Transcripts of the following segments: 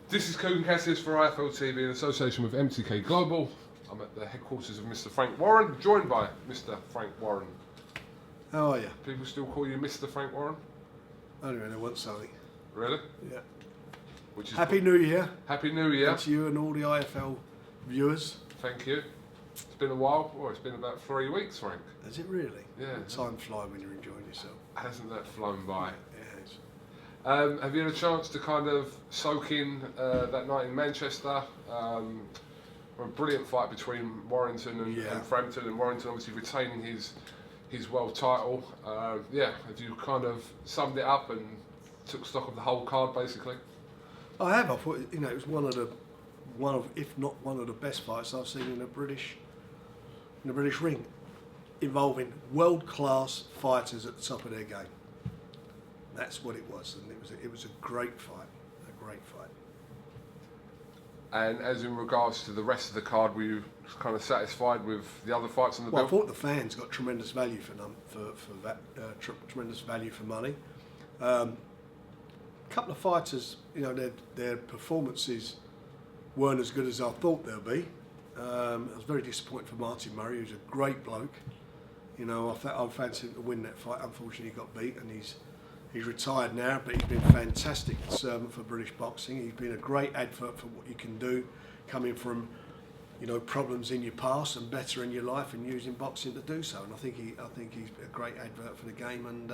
This is KUGAN CASSIUS for IFL TV in association with MTK Global. I'm at the headquarters of Mr. Frank Warren, joined by Mr. Frank Warren. How are you? People still call you Mr. Frank Warren? Only when they want something. Really? Yeah. Which is Happy New Year. Happy New Year. To you and all the IFL viewers. Thank you. It's been a while. Well, it's been about 3 weeks, Frank. Has it really? Yeah. Time flies when you're enjoying yourself. Hasn't that flown by? It has. Have you had a chance to kind of soak in that night in Manchester? A brilliant fight between Warrington and Frampton, and Warrington obviously retaining his world title. Yeah, have you kind of summed it up and took stock of the whole card basically? I have. I thought it was one of, if not one of the best fights I've seen in the British ring, involving world-class fighters at the top of their game. That's what it was, and it was a great fight, And as in regards to the rest of the card, were you kind of satisfied with the other fights on the bill? I thought the fans got tremendous value for that, tremendous value for money. A couple of fighters, their performances weren't as good as I thought they'd be. I was very disappointed for Martin Murray, who's a great bloke. I fancied him to win that fight. Unfortunately, he got beat, and he's retired now, but he's been a fantastic servant for British boxing. He's been a great advert for what you can do, coming from, problems in your past and better in your life, and using boxing to do so. And I think he's a great advert for the game. And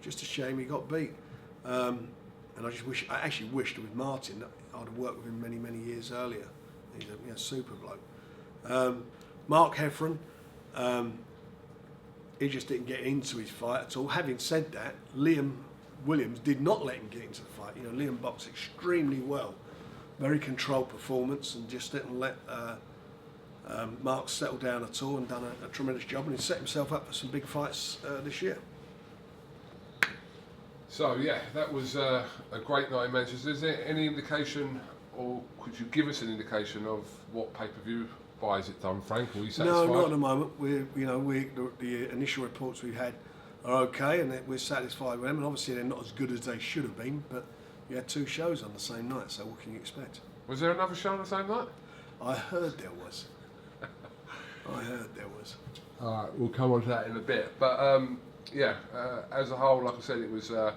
just a shame he got beat. And I actually wished with Martin that I'd have worked with him many years earlier. He's a super bloke. Mark Hearn. He just didn't get into his fight at all. Having said that, Liam Williams did not let him get into the fight. Liam boxed extremely well, very controlled performance, and just didn't let Mark settle down at all, and done a tremendous job, and he set himself up for some big fights this year. So yeah, that was a great night in Manchester. Is there any indication, or could you give us an indication of what pay-per-view buys it done, Frank? Are you satisfied? No, not at the moment. The initial reports we had are okay, and we're satisfied with them. And obviously, they're not as good as they should have been. But you had 2 shows on the same night, so what can you expect? Was there another show on the same night? I heard there was. All right, we'll come on to that in a bit. But as a whole, like I said, it was the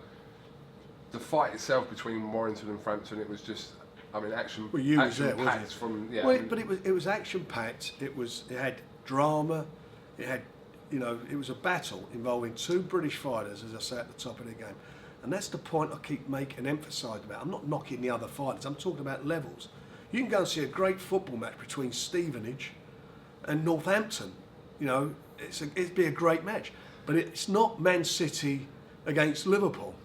fight itself between Warrington and Frampton. It was just, action. Well, you was there, wasn't wasn't it? From but it was action packed. It had drama. It had, it was a battle involving 2 British fighters, as I say, at the top of their game. And that's the point I keep making and emphasising about. I'm not knocking the other fighters. I'm talking about levels. You can go and see a great football match between Stevenage and Northampton. It'd be a great match. But it's not Man City against Liverpool.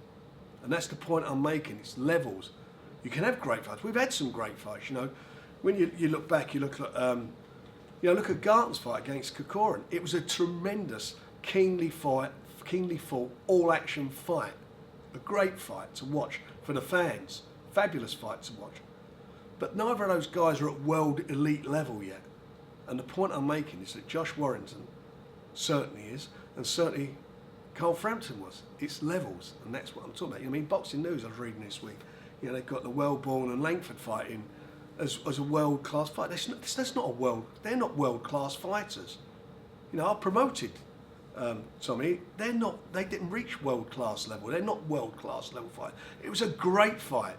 And that's the point I'm making. It's levels. You can have great fights. We've had some great fights. When you look back, you look at look at Garton's fight against Kokorin. It was a tremendous, keenly fought, all-action fight. A great fight to watch for the fans. Fabulous fight to watch. But neither of those guys are at world elite level yet. And the point I'm making is that Josh Warrington certainly is, and certainly Carl Frampton was. It's levels, and that's what I'm talking about. Boxing News I was reading this week. They've got the Wellborn and Langford fighting as a world-class fight. That's not a world. They're not world-class fighters. I promoted Tommy. They're not. They didn't reach world-class level. They're not world-class level fight. It was a great fight.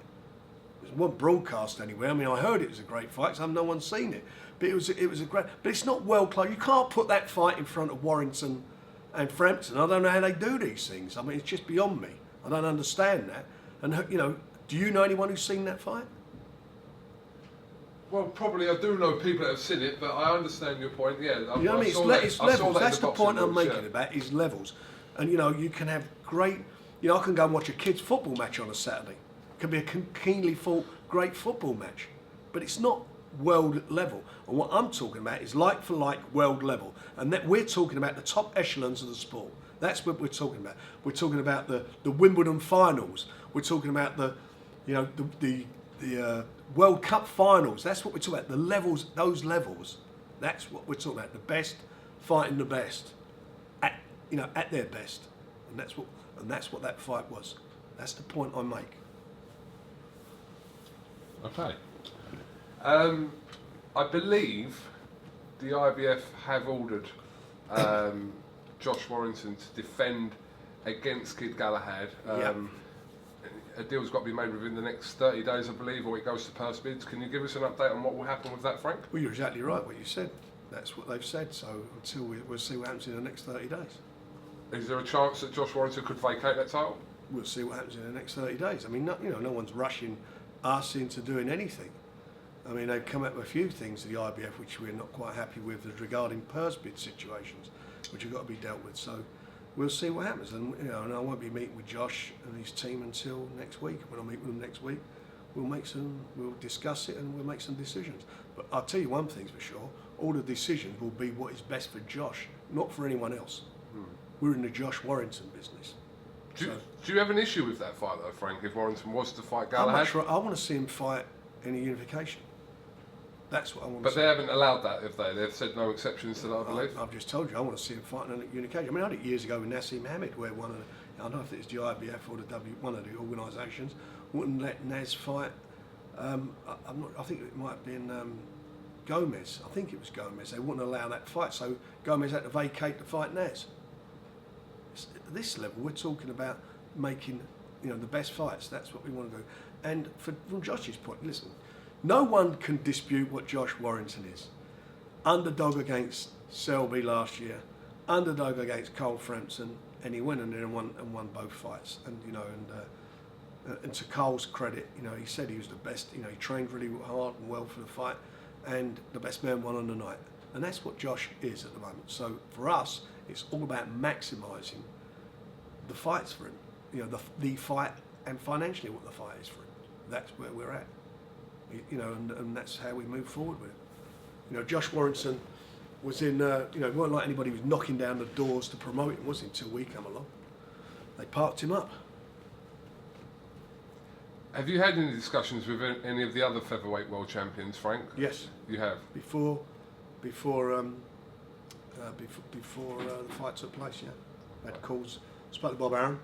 It wasn't broadcast anywhere. I heard it was a great fight because no one's seen it. But it was a great. But it's not world-class. You can't put that fight in front of Warrington and Frampton. I don't know how they do these things. It's just beyond me. I don't understand that. And do you know anyone who's seen that fight? Well, probably I do know people that have seen it, but I understand your point. Yeah, It's levels. That's the point I'm making about is levels. And you can have great. I can go and watch a kids' football match on a Saturday. It can be a keenly fought, great football match, but it's not world level. And what I'm talking about is like for like world level, and that we're talking about the top echelons of the sport. That's what we're talking about. We're talking about the Wimbledon finals. We're talking about the World Cup finals. That's what we're talking about. The levels, those levels. That's what we're talking about. The best fighting the best, at their best, and that's what that fight was. That's the point I make. Okay. I believe the IBF have ordered Josh Warrington to defend against Kid Galahad. A deal's got to be made within the next 30 days, I believe, or it goes to purse bids. Can you give us an update on what will happen with that, Frank? Well, you're exactly right what you said. That's what they've said. So until we'll see what happens in the next 30 days. Is there a chance that Josh Warrington could vacate that title? We'll see what happens in the next 30 days. I mean, no one's rushing us into doing anything. I mean, they've come up with a few things, the IBF, which we're not quite happy with regarding purse bid situations, which have got to be dealt with. So we'll see what happens. And, and I won't be meeting with Josh and his team until next week. When I meet with them next week, we'll discuss it and we'll make some decisions. But I'll tell you one thing for sure, all the decisions will be what is best for Josh, not for anyone else. We're in the Josh Warrington business. Do you have an issue with that fight though, Frank, if Warrington was to fight Galahad? I want to see him fight in a unification. That's what I want to see. But they haven't allowed that, have they? They've said no exceptions to that, I believe. I've just told you, I want to see him fight in a unification. I mean, I did it years ago with Nassim Hamid, where I don't know if it was the IBF or one of the organisations, wouldn't let Naz fight. I think it might have been Gomez. I think it was Gomez. They wouldn't allow that fight, so Gomez had to vacate to fight Naz. At this level, we're talking about making, the best fights. That's what we want to do. And from Josh's point, listen, no one can dispute what Josh Warrington is. Underdog against Selby last year, underdog against Cole Frampton, and he went in there and won both fights. And to Cole's credit, he said he was the best. He trained really hard and well for the fight, and the best man won on the night. And that's what Josh is at the moment. So for us, it's all about maximising the fights for him. The fight and financially what the fight is for him. That's where we're at. And that's how we move forward with it. Josh Warrington was in, it weren't like anybody was knocking down the doors to promote him, was it, until we come along. They parked him up. Have you had any discussions with any of the other featherweight world champions, Frank? Yes. You have? Before the fight took place, yeah. Had calls, spoke to Bob Aaron,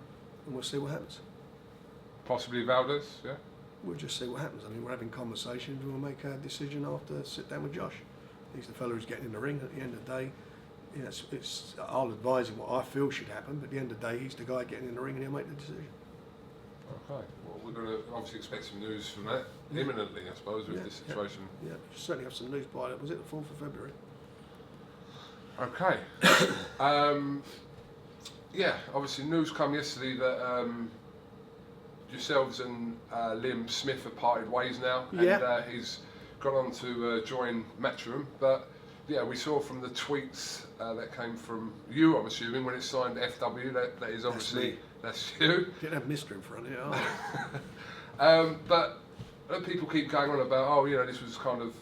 and we'll see what happens. Possibly Valdez, yeah? We'll just see what happens. I mean, we're having conversations. We'll make a decision after sit down with Josh. He's the fella who's getting in the ring. At the end of the day, I'll advise him what I feel should happen. But at the end of the day, he's the guy getting in the ring, and he'll make the decision. Okay. Well, we're going to obviously expect some news from that imminently, I suppose, with this situation. Yeah, certainly have some news by, was it the 4th of February? Okay. Obviously news come yesterday that yourselves and Liam Smith have parted ways now, and he's gone on to join Matchroom. But yeah, we saw from the tweets that came from you, I'm assuming, when it signed FW, that is obviously that's you. Didn't have mystery in front of you. But people keep going on about, this was kind of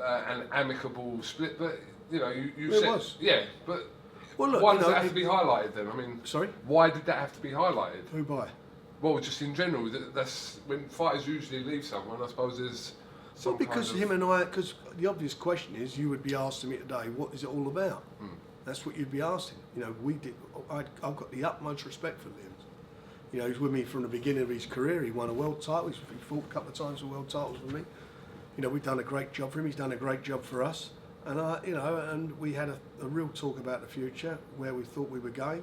an amicable split, but you said was. Yeah, but well, look, why does it have to be highlighted then? I mean, sorry, why did that have to be highlighted? Who by? Well, just in general, that's when fighters usually leave someone. I suppose there's some because him and I, because the obvious question is, you would be asking me today, what is it all about? That's what you'd be asking. I've got the utmost respect for Liam. He's with me from the beginning of his career. He won a world title. He fought a couple of times for world titles with me. We've done a great job for him. He's done a great job for us. And and we had a real talk about the future, where we thought we were going.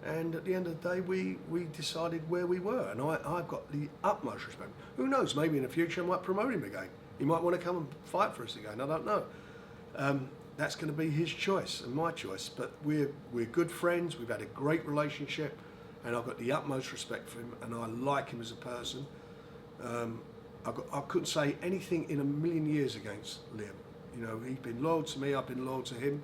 And at the end of the day, we decided where we were. And I've got the utmost respect. Who knows? Maybe in the future I might promote him again. He might want to come and fight for us again. I don't know. That's going to be his choice and my choice. But we're good friends. We've had a great relationship, and I've got the utmost respect for him. And I like him as a person. I couldn't say anything in a million years against Liam. He's been loyal to me. I've been loyal to him,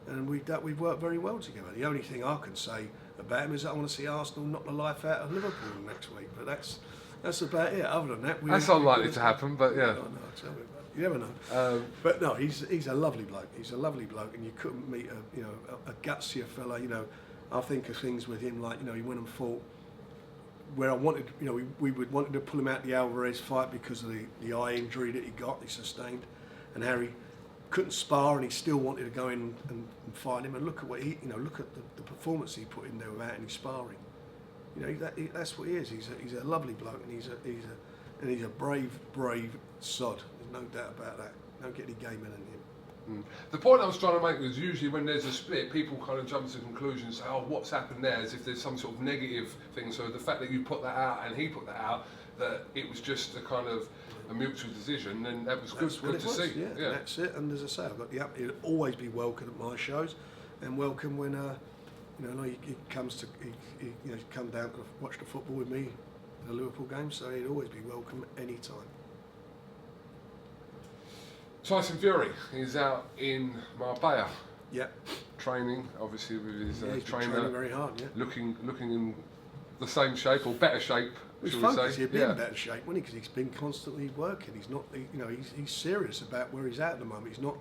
and we've worked very well together. The only thing I can say about him is that I want to see Arsenal knock the life out of Liverpool next week. But that's about it. Other than that, that's unlikely to happen. But yeah, no, tell me about it. You never know. But no, he's a lovely bloke. He's a lovely bloke, and you couldn't meet a gutsier fella. I think of things with him like he went and fought where I wanted. We wanted to pull him out the Alvarez fight because of the eye injury that he sustained, and how he couldn't spar, and he still wanted to go in and fight him. And look at what look at the performance he put in there without any sparring. That's what he is. He's a lovely bloke, and and he's a brave sod. There's no doubt about that. Don't get any game in him. The point I was trying to make was usually when there's a split, people kind of jump to conclusions and say, oh, what's happened there, as if there's some sort of negative thing. So the fact that you put that out and he put that out, that it was just a kind of a mutual decision, and that was good to see. Yeah, that's it. And as I say, I've got he'll always be welcome at my shows, and welcome when he comes to come down to watch the football with me, the Liverpool game. So he'd always be welcome any time. Tyson Fury is out in Marbella. Yep. Training, obviously, with his trainer. Training very hard, yeah. Looking in the same shape or better shape, he's shall we say? He'd be in better shape, wouldn't he? Because he's been constantly working. He's not, he's serious about where he's at the moment. He's not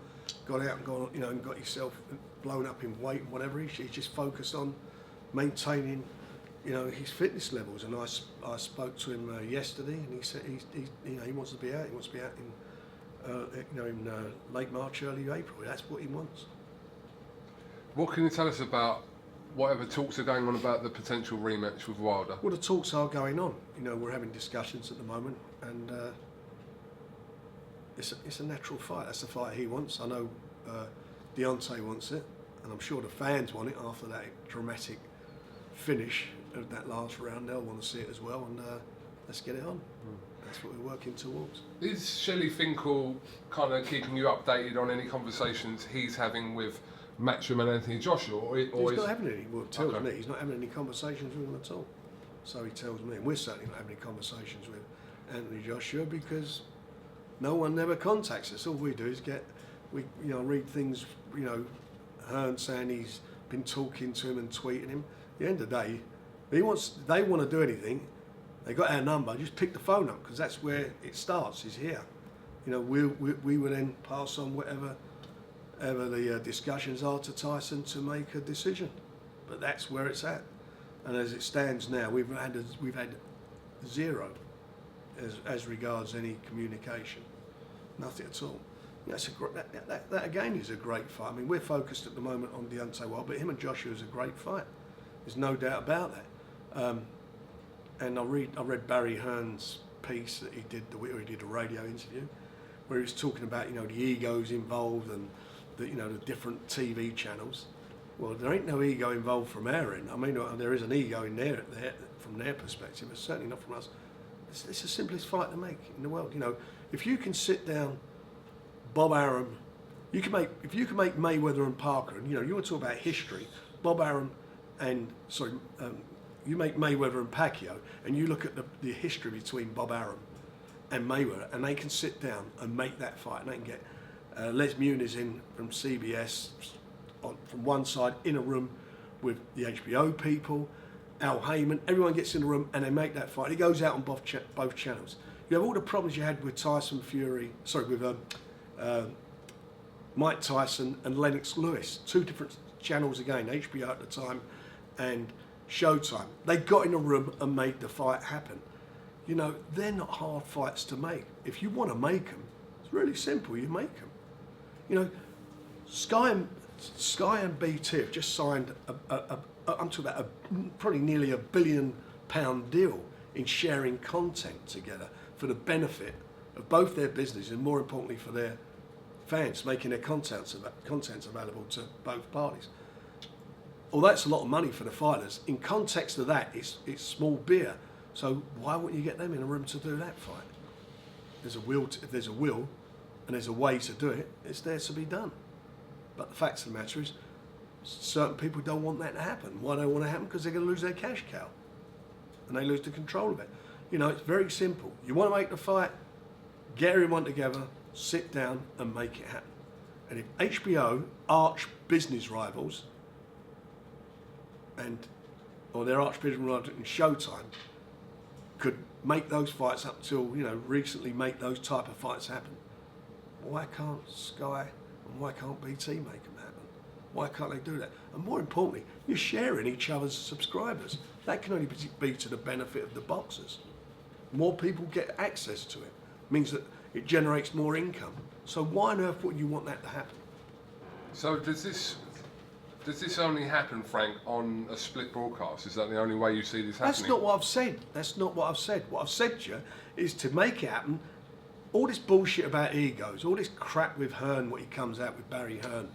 got out and gone, and got himself blown up in weight and whatever. He's just focused on maintaining, his fitness levels. And I spoke to him yesterday, and he said he wants to be out. He wants to be out in late March, early April. That's what he wants. What can you tell us about whatever talks are going on about the potential rematch with Wilder? Well, the talks are going on. We're having discussions at the moment, and it's a natural fight. That's the fight he wants. I know Deontay wants it, and I'm sure the fans want it after that dramatic finish of that last round. They'll want to see it as well, and let's get it on. That's what we're working towards. Is Shelley Finkel kind of keeping you updated on any conversations he's having with Matchroom and Anthony Joshua? Or he's not having any. Well, tells me he's not having any conversations with them at all. So he tells me, and we're certainly not having any conversations with Anthony Joshua because no one ever contacts us. All we do is read things. Hearn saying he's been talking to him and tweeting him. At the end of the day, they want to do anything. They got our number. Just pick the phone up because that's where it starts. Is here. We will then pass on whatever the discussions are to Tyson to make a decision. But that's where it's at. And as it stands now, we've had zero as regards any communication. Nothing at all. That again is a great fight. I mean, we're focused at the moment on Deontay Wilder, but him and Joshua is a great fight. There's no doubt about that. And I read Barry Hearn's piece that he did a radio interview, where he was talking about the egos involved and the different TV channels. Well, there ain't no ego involved from our end. I mean, there is an ego in there from their perspective, but certainly not from us. It's the simplest fight to make in the world. If you can sit down Bob Arum, if you can make Mayweather and Parker, and you want to talk about history, Bob Arum you make Mayweather and Pacquiao, and you look at the history between Bob Arum and Mayweather, and they can sit down and make that fight, and they can get Les Muniz in from CBS from one side in a room with the HBO people, Al Heyman, everyone gets in the room and they make that fight. It goes out on both channels. You have all the problems you had with Mike Tyson and Lennox Lewis, two different channels again, HBO at the time and Showtime. They got in a room and made the fight happen. They're not hard fights to make. If you want to make them, it's really simple. You make them. Sky and BT have just signed I'm talking about probably nearly £1 billion deal in sharing content together for the benefit of both their business and more importantly for their fans, making their contents available to both parties. Well, that's a lot of money for the fighters. In context of that, it's small beer. So why wouldn't you get them in a room to do that fight? If there's a will and there's a way to do it, it's there to be done. But the fact of the matter is, certain people don't want that to happen. Why don't they want it to happen? Because they're going to lose their cash cow. And they lose the control of it. It's very simple. You want to make the fight, get everyone together, sit down and make it happen. And if HBO, arch business rivals, or their arch business rivals in Showtime, could make those fights up till, recently make those type of fights happen, why can't Sky and why can't BT make them happen? Why can't they do that? And more importantly, you're sharing each other's subscribers. That can only be to the benefit of the boxers. More people get access to it. Means that it generates more income. So why on earth would you want that to happen? So does this Does this only happen, Frank, on a split broadcast? Is that the only way you see this happening? That's not what I've said. That's not what I've said. What I've said to you is to make it happen. All this bullshit about egos, all this crap with Hearn, what he comes out with Barry Hearn.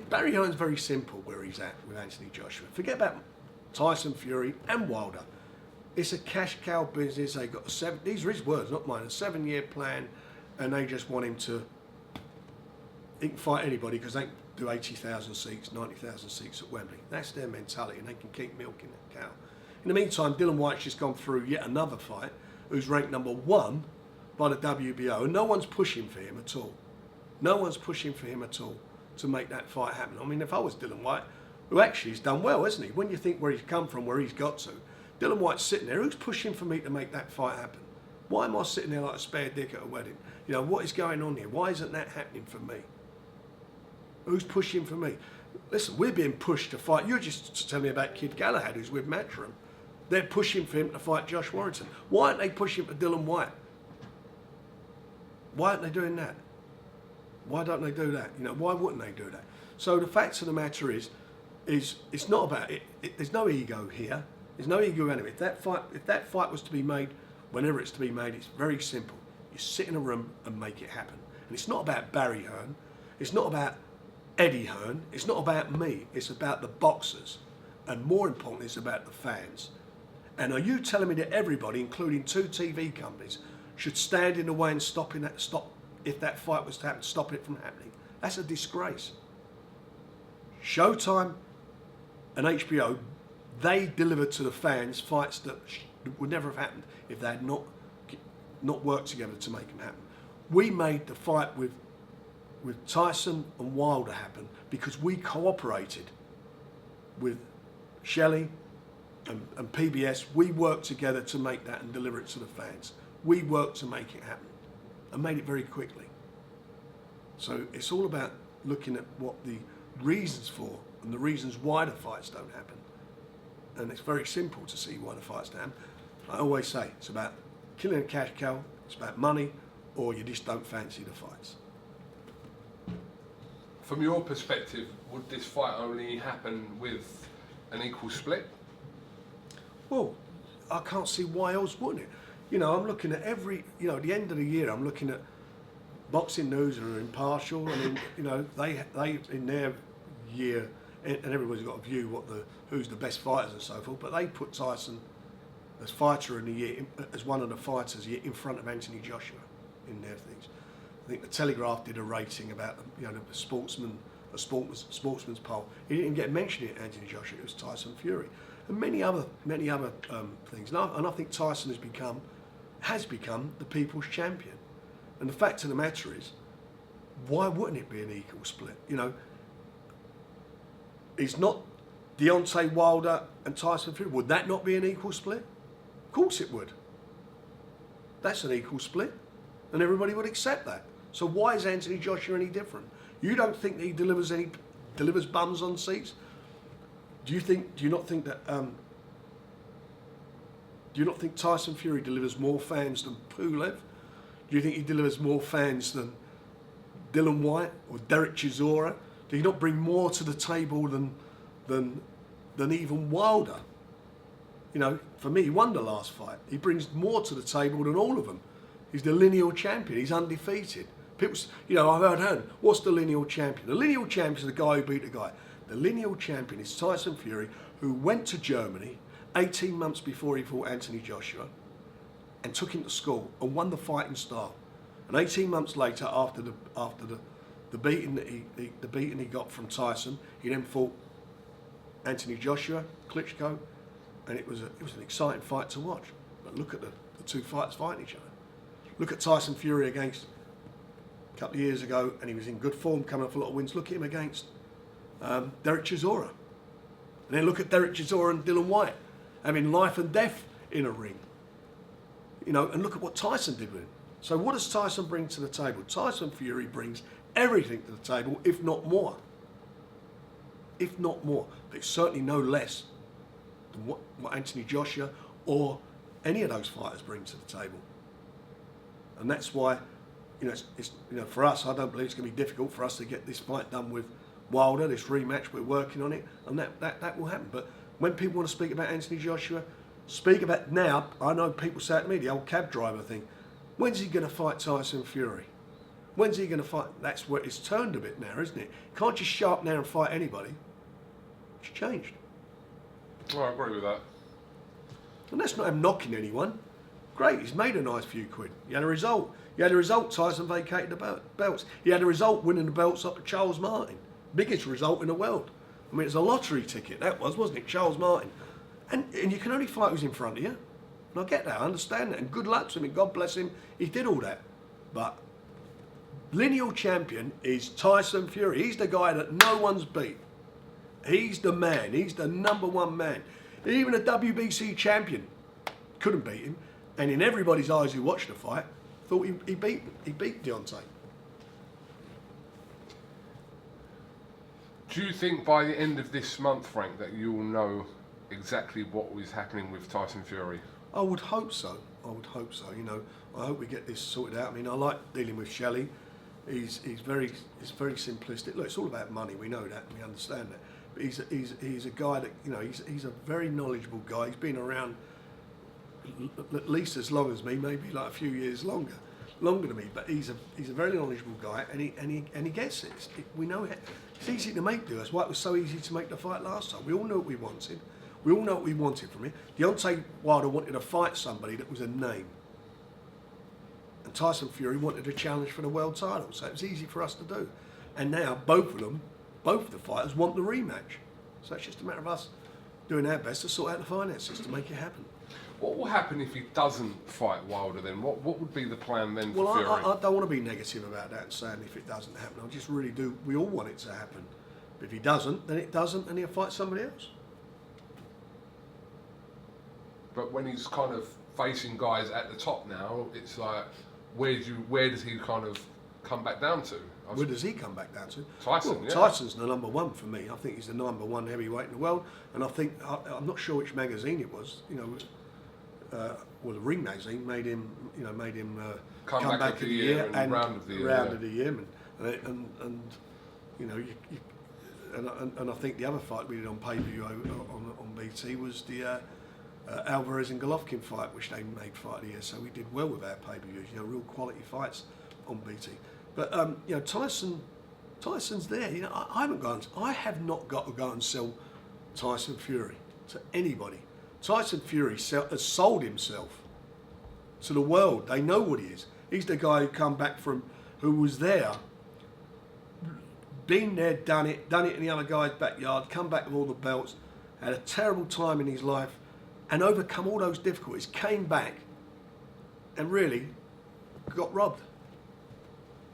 Barry Hearn's very simple where he's at with Anthony Joshua. Forget about Tyson Fury and Wilder. It's a cash cow business. They got these are his words, not mine. A 7-year plan, and they just want him to. He can fight anybody because they can do 80,000 seats, 90,000 seats at Wembley. That's their mentality, and they can keep milking that cow. In the meantime, Dylan White's just gone through yet another fight, who's ranked number 1 by the WBO, and no one's pushing for him at all. No one's pushing for him at all to make that fight happen. I mean, if I was Dylan White, who actually has done well, hasn't he? When you think where he's come from, where he's got to, Dylan White's sitting there. Who's pushing for me to make that fight happen? Why am I sitting there like a spare dick at a wedding? You know, what is going on here? Why isn't that happening for me? Who's pushing for me? Listen, we're being pushed to fight. You're just telling me about Kid Galahad, who's with Matchroom. They're pushing for him to fight Josh Warrington. Why aren't they pushing for Dylan White? Why aren't they doing that? Why don't they do that? You know, why wouldn't they do that? So the fact of the matter is it's not about it. There's no ego here. There's no ego anyway. If that fight was to be made, whenever it's to be made, it's very simple. You sit in a room and make it happen. And it's not about Barry Hearn. It's not about Eddie Hearn. It's not about me. It's about the boxers. And more importantly, it's about the fans. And are you telling me that everybody, including 2 TV companies, should stand in the way and stop if that fight was to happen, stop it from happening? That's a disgrace. Showtime and HBO, they delivered to the fans fights that would never have happened if they had not worked together to make them happen. We made the fight with Tyson and Wilder happen because we cooperated with Shelley and PBS. We worked together to make that and deliver it to the fans. We worked to make it happen and made it very quickly. So it's all about looking at what the reasons for and the reasons why the fights don't happen. And it's very simple to see why the fights don't happen. I always say it's about killing a cash cow, it's about money, or you just don't fancy the fights. From your perspective, would this fight only happen with an equal split? Well, I can't see why else wouldn't it? You know, I'm looking at at the end of the year, I'm looking at Boxing News are impartial, and they in their year, and everybody's got a view who's the best fighters and so forth, but they put Tyson as fighter in the year, as one of the fighters in front of Anthony Joshua in their things. I think the Telegraph did a rating about the sportsman's poll. He didn't get mentioned in Anthony Joshua. It was Tyson Fury, and many other things. And I think Tyson has become the people's champion. And the fact of the matter is, why wouldn't it be an equal split? You know, it's not Deontay Wilder and Tyson Fury. Would that not be an equal split? Of course it would. That's an equal split, and everybody would accept that. So why is Anthony Joshua any different? You don't think that he delivers bums on seats? Do you not think Tyson Fury delivers more fans than Pulev? Do you think he delivers more fans than Dylan White or Derek Chisora? Do you not bring more to the table than even Wilder? You know, for me, he won the last fight. He brings more to the table than all of them. He's the lineal champion. He's undefeated. People, I've heard, what's the lineal champion? The lineal champion is the guy who beat the guy. The lineal champion is Tyson Fury, who went to Germany 18 months before he fought Anthony Joshua and took him to school and won the fighting style. And 18 months later, after the beating he got from Tyson, he then fought Anthony Joshua, Klitschko, and it was an exciting fight to watch. But look at the 2 fighters fighting each other. Look at Tyson Fury against a couple of years ago, and he was in good form, coming off a lot of wins. Look at him against Derek Chisora. And then look at Derek Chisora and Dylan White having life and death in a ring. You know, and look at what Tyson did with him. So what does Tyson bring to the table? Tyson Fury brings everything to the table, if not more. If not more. But it's certainly no less than what Anthony Joshua or any of those fighters bring to the table. And that's why, for us, I don't believe it's going to be difficult for us to get this fight done with Wilder, this rematch, we're working on it, and that will happen. But when people want to speak about Anthony Joshua, speak about now. I know people say to me, the old cab driver thing. When's he going to fight Tyson Fury? When's he going to fight? That's where it's turned a bit now, isn't it? Can't just show up now and fight anybody. It's changed. Well, I agree with that. And that's not him knocking anyone. Great, he's made a nice few quid. He had a result. Tyson vacated the belts. He had a result winning the belts up to Charles Martin. Biggest result in the world. I mean, it's a lottery ticket, that was, wasn't it? Charles Martin. And you can only fight who's in front of you. And I get that, I understand that. And good luck to him, and God bless him, he did all that. But lineal champion is Tyson Fury. He's the guy that no one's beat. He's the man. He's the #1 man. Even a WBC champion couldn't beat him. And in everybody's eyes who watched the fight, thought he beat Deontay. Do you think by the end of this month, Frank, that you'll know exactly what was happening with Tyson Fury? I would hope so. You know, I hope we get this sorted out. I mean, I like dealing with Shelley. He's very simplistic. Look, it's all about money. We know that. We understand that. But he's a guy that, you know, he's a very knowledgeable guy. He's been around at least as long as me, maybe like a few years longer than me. But he's a very knowledgeable guy, and he gets it. We know it. It's easy to make do. That's why it was so easy to make the fight last time. We all knew what we wanted. We all know what we wanted from him. Deontay Wilder wanted to fight somebody that was a name. And Tyson Fury wanted a challenge for the world title. So it was easy for us to do. And now both of the fighters want the rematch. So it's just a matter of us doing our best to sort out the finances to make it happen. What will happen if he doesn't fight Wilder then? What would be the plan then for Well, Fury? I don't want to be negative about that and saying if it doesn't happen. I just really do. We all want it to happen. But if he doesn't, then it doesn't, and he'll fight somebody else. But when he's kind of facing guys at the top now, it's like, where does he kind of come back down to? Where does he come back down to? Tyson, well, yeah. Tyson's the #1 for me. I think he's the #1 heavyweight in the world, and I think I'm not sure which magazine it was. You know, well, the Ring magazine made him come back of the year and round of the year, and you know, and I think the other fight we did on pay-per-view on BT was the Alvarez and Golovkin fight, which they made fight of the year. So we did well with our pay-per-views. You know, real quality fights on BT. But you know, Tyson's there. You know, I have not got to go and sell Tyson Fury to anybody. Tyson Fury has sold himself to the world. They know what he is. He's the guy who was there, been there, done it in the other guy's backyard, come back with all the belts, had a terrible time in his life, and overcome all those difficulties, came back, and really got robbed.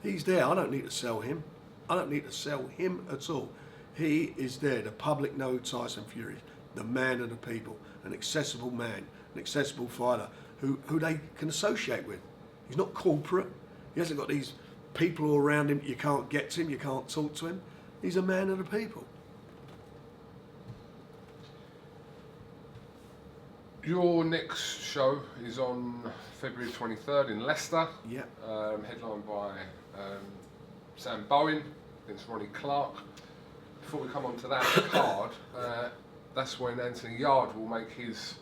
He's there. I don't need to sell him. I don't need to sell him at all. He is there. The public know Tyson Fury, the man of the people, an accessible man, an accessible fighter who they can associate with. He's not corporate. He hasn't got these people all around him. You can't get to him. You can't talk to him. He's a man of the people. Your next show is on February 23rd in Leicester. Yeah. Headlined by Sam Bowen against Ronnie Clark. Before we come on to that card, that's when Anthony Yarde will make his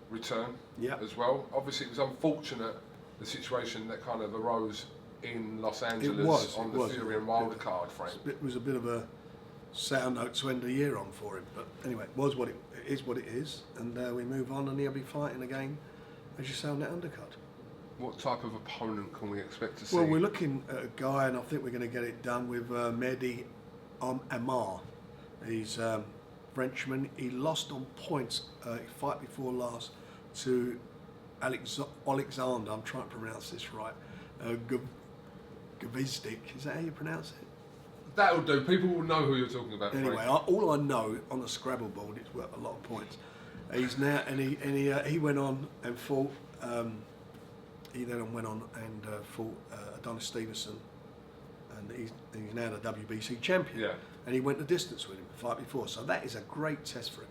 return as well. Obviously, it was unfortunate, the situation that kind of arose in Los Angeles on the Fury and Wilder card, Frank. It was a bit of a sour note to end the year on for him. But anyway, it was what it is, and we move on, and he'll be fighting again, as you say, on that undercard. What type of opponent can we expect to see? Well, we're looking at a guy, and I think we're going to get it done with Mehdi Amar. He's Frenchman. He lost on points, fight before last, to Alexander. I'm trying to pronounce this right. Gavizdik. Is that how you pronounce it? That'll do. People will know who you're talking about. Anyway, all I know on the Scrabble board, it's worth a lot of points. He's now, and he went on and fought. He then went on and fought Adonis Stevenson, and he's now the WBC champion. Yeah. And he went the distance with him the fight before, so that is a great test for him.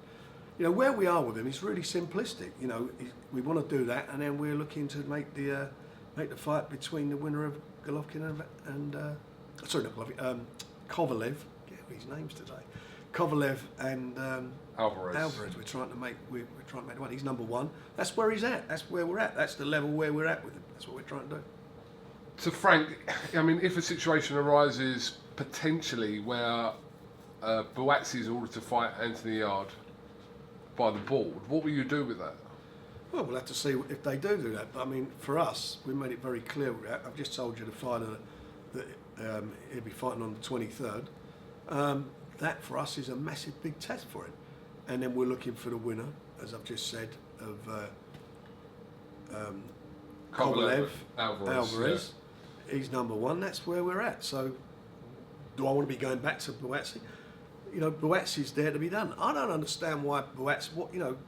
You know, where we are with him is really simplistic. You know, we want to do that, and then we're looking to make the fight between the winner of Golovkin and Kovalev. these names today. Kovalev and Alvarez. We're trying to make one. He's number one. That's where he's at. That's where we're at. That's the level where we're at with him. That's what we're trying to do. So Frank, I mean, if a situation arises potentially where Buatsi is ordered to fight Anthony Yarde by the board, what will you do with that? Well, we'll have to see if they do that. But I mean, for us, we made it very clear. I've just told you the fighter that he'll be fighting on the 23rd. That for us is a massive big test for him. And then we're looking for the winner, as I've just said, of Kovalev, Alvarez. Yeah. He's number one. That's where we're at. So, do I want to be going back to Buatsi? You know, Buatsi's there to be done. I don't understand why Buatsi.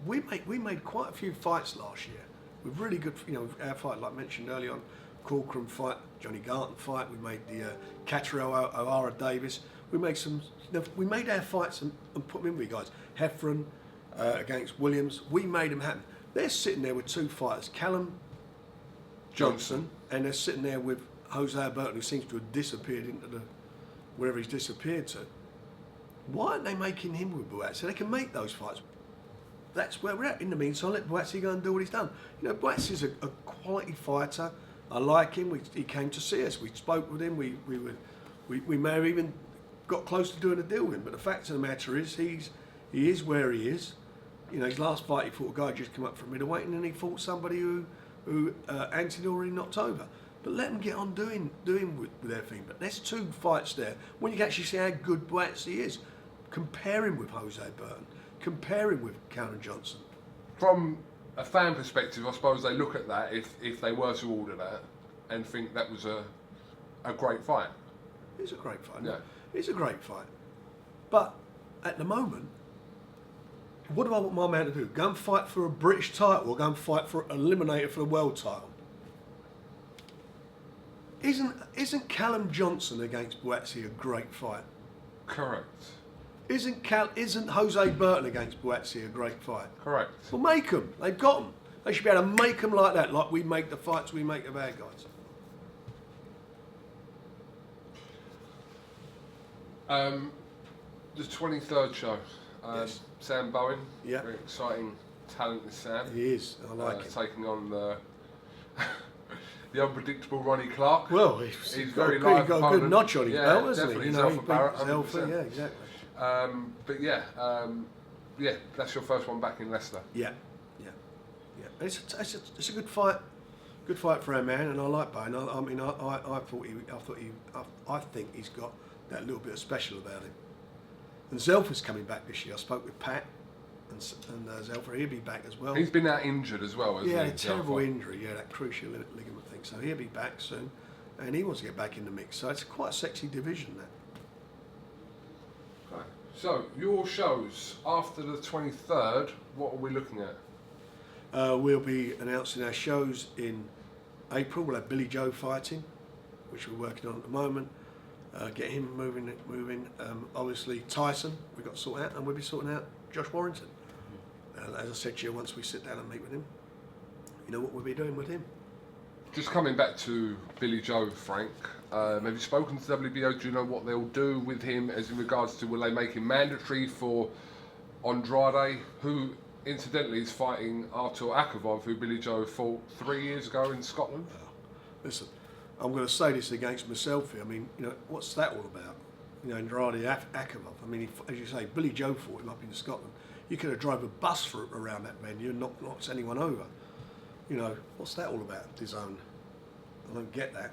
We made quite a few fights last year with really good. You know, our fight, like mentioned earlier on, Corcoran fight, Johnny Garton fight. We made the Catterall O'Hara Davis. We made some. We made our fights and put them in with you guys. Heffron against Williams. We made them happen. They're sitting there with two fighters, Callum Johnson, and they're sitting there with Jose Burton, who seems to have disappeared into wherever he's disappeared to. Why aren't they making him with Buatsi? So they can make those fights. That's where we're at. In the meantime, let Buatsi go and do what he's done. You know, Buatsi's a quality fighter. I like him. He came to see us. We spoke with him. We may have even got close to doing a deal with him. But the fact of the matter is, he is where he is. You know, his last fight, he fought a guy who just come up from middleweight, and then he fought somebody who Anthony already knocked over. But let them get on doing with their thing. But there's two fights there. When you can actually see how good Buatsi is, compare him with Jose Burton, compare him with Callum Johnson. From a fan perspective, I suppose they look at that if they were to order that and think that was a great fight. It's a great fight. Yeah. It's a great fight. But at the moment, what do I want my man to do? Go and fight for a British title or go and fight for eliminator for the world title? Isn't Callum Johnson against Buatsi a great fight? Correct. Isn't Jose Burton against Buatsi a great fight? Correct. Well, make them. They've got them. They should be able to make them like that, like we make the fights we make of our guys. The 23rd show. Yes. Sam Bowen. Yeah. Very exciting, talented Sam. He is. I like it. Taking on the unpredictable Ronnie Clark. Well, he's very got live a opponent. good notch on his belt, hasn't he? Definitely. You know, He's Barrett, yeah, exactly. But yeah, that's your first one back in Leicester. Yeah. It's a good fight. Good fight for our man, and I like Bowen. I mean, I think he's got that little bit of special about him. And Zelfa's coming back this year. I spoke with Pat, and Zelfa, he'll be back as well. He's been out injured as well, hasn't he? Yeah, a terrible injury. Yeah, that crucial ligament thing. So he'll be back soon, and he wants to get back in the mix. So it's quite a sexy division, that. Okay. So your shows after the 23rd, what are we looking at? We'll be announcing our shows in April. We'll have Billy Joe fighting, which we're working on at the moment. Get him moving. Obviously Tyson, we've got to sort out, and we'll be sorting out Josh Warrington. As I said to you, once we sit down and meet with him, you know what we'll be doing with him. Just coming back to Billy Joe, Frank, have you spoken to WBO? Do you know what they'll do with him as in regards to will they make him mandatory for Andrade, who incidentally is fighting Artur Akavov, who Billy Joe fought 3 years ago in Scotland? Listen, I'm going to say this against myself here. I mean, you know, what's that all about? You know, Andrade Akavov. I mean, as you say, Billy Joe fought him up in Scotland. You could have drove a bus around that venue and knocked anyone over. You know, what's that all about? DAZN. I don't get that.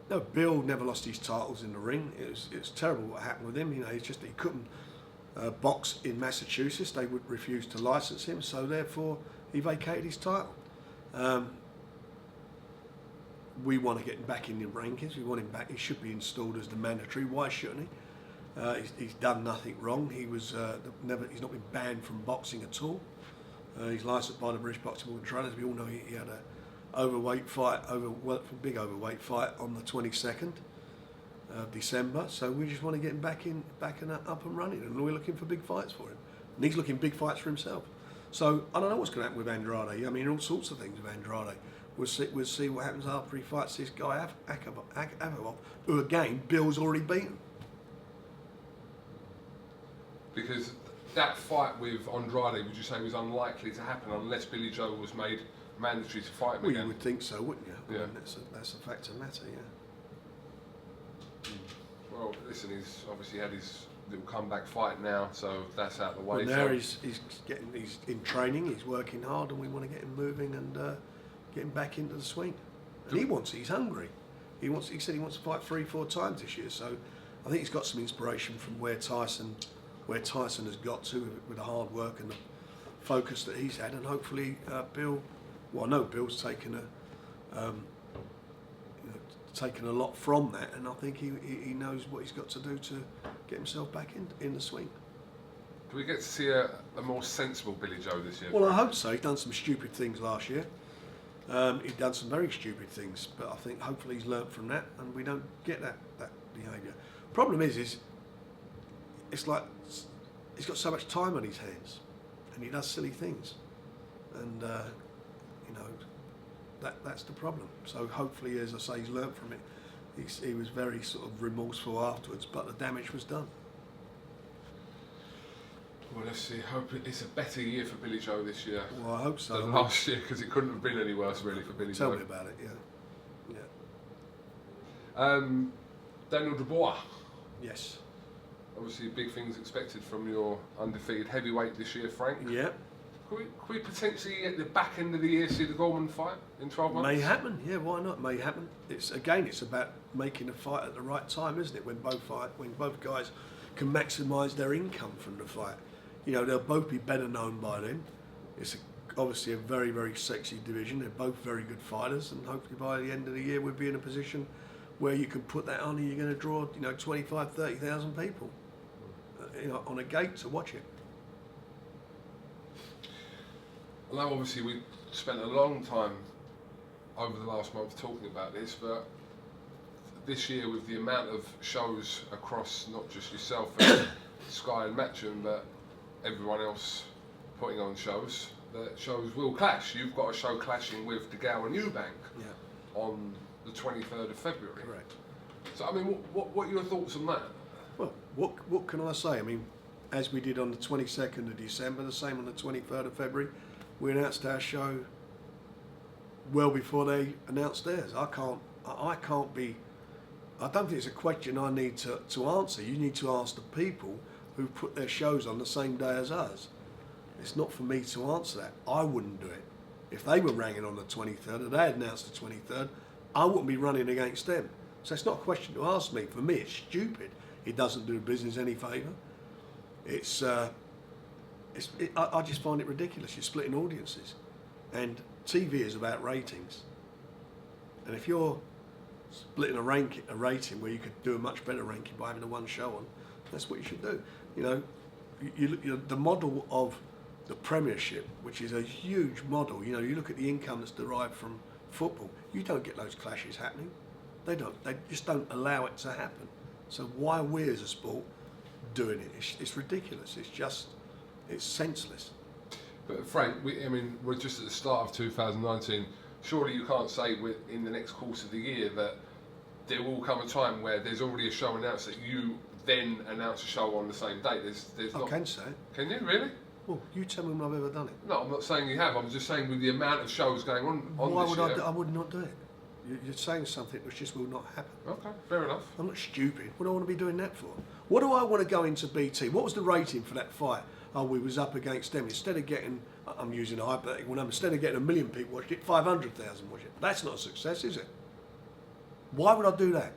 No, Bill never lost his titles in the ring. It was terrible what happened with him. You know, it's just that he couldn't box in Massachusetts. They would refuse to license him, so therefore he vacated his title. We want to get him back in the rankings. We want him back. He should be installed as the mandatory. Why shouldn't he? He's done nothing wrong. He's not been banned from boxing at all. He's licensed by the British Boxing Control. As we all know, he had a big overweight fight on the 22nd of December. So we just want to get him back and up and running, and we're looking for big fights for him. And he's looking big fights for himself. So I don't know what's going to happen with Andrade. I mean, all sorts of things with Andrade. We'll see what happens after he fights this guy Akavov, who again Bill's already beaten. Because that fight with Andrade, would you say, was unlikely to happen unless Billy Joe was made mandatory to fight him well, again? you would think so, wouldn't you? Yeah. I mean, that's a fact of the matter, yeah. Well, listen, he's obviously had his little comeback fight now, so that's out of the way. Well, now he's in training, he's working hard, and we want to get him moving and get him back into the swing. And he's hungry. He said he wants to fight 3-4 times this year, so I think he's got some inspiration from where Tyson has got to with the hard work and the focus that he's had, and hopefully Bill. Well, I know Bill's taken a lot from that, and I think he knows what he's got to do to get himself back in the swing. Do we get to see a more sensible Billy Joe this year? Well, I hope so. He's done some stupid things last year. He's done some very stupid things, but I think hopefully he's learnt from that, and we don't get that behaviour. Problem is it's like he's got so much time on his hands, and he does silly things, and that's the problem. So hopefully, as I say, he's learnt from it. He was very sort of remorseful afterwards, but the damage was done. Well, let's see. Hope it's a better year for Billy Joe this year. Well, I hope so. Than last year, because it couldn't have been any worse, really, for Billy Joe. Tell me about it, yeah. Daniel Dubois. Yes. Obviously, big things expected from your undefeated heavyweight this year, Frank. Yeah. Could we potentially, at the back end of the year, see the Gorman fight in 12 months? May happen, yeah, why not? May happen. It's about making a fight at the right time, isn't it? When both guys can maximise their income from the fight. You know, they'll both be better known by then. It's obviously a very, very sexy division. They're both very good fighters, and hopefully by the end of the year we'll be in a position where you can put that on and you're going to draw, 25,000, 30,000 people on a gate to watch it. I know obviously we spent a long time over the last month talking about this, but this year with the amount of shows across not just yourself and Sky and Matchroom, but everyone else putting on shows, the shows will clash. You've got a show clashing with DeGale and Eubank on the 23rd of February. Correct. So I mean, what are your thoughts on that? Well, what can I say? I mean, as we did on the 22nd of December, the same on the 23rd of February, we announced our show well before they announced theirs. I don't think it's a question I need to answer. You need to ask the people who put their shows on the same day as us. It's not for me to answer that. I wouldn't do it. If they were ranging on the 23rd, or they had announced the 23rd, I wouldn't be running against them. So it's not a question to ask me. For me, it's stupid. It doesn't do business any favour. I just find it ridiculous. You're splitting audiences, and TV is about ratings. And if you're splitting a rating where you could do a much better ranking by having a one show on, that's what you should do. The model of the Premiership, which is a huge model. You look at the income that's derived from football. You don't get those clashes happening. They don't. They just don't allow it to happen. So why are we as a sport doing it? It's ridiculous. It's senseless. But Frank, we're just at the start of 2019. Surely you can't say in the next course of the year that there will come a time where there's already a show announced that you then announce a show on the same date. There's not. I can say. Can you really? Well, you tell me when I've ever done it. No, I'm not saying you have. I'm just saying with the amount of shows going on Why this would year. I would not do it. You're saying something which just will not happen. Okay, fair enough. I'm not stupid. What do I want to be doing that for? What do I want to go into BT? What was the rating for that fight? Oh, we was up against them. Instead of getting, I'm using a hypothetical number, instead of getting 1 million people watched it, 500,000 watched it. That's not a success, is it? Why would I do that?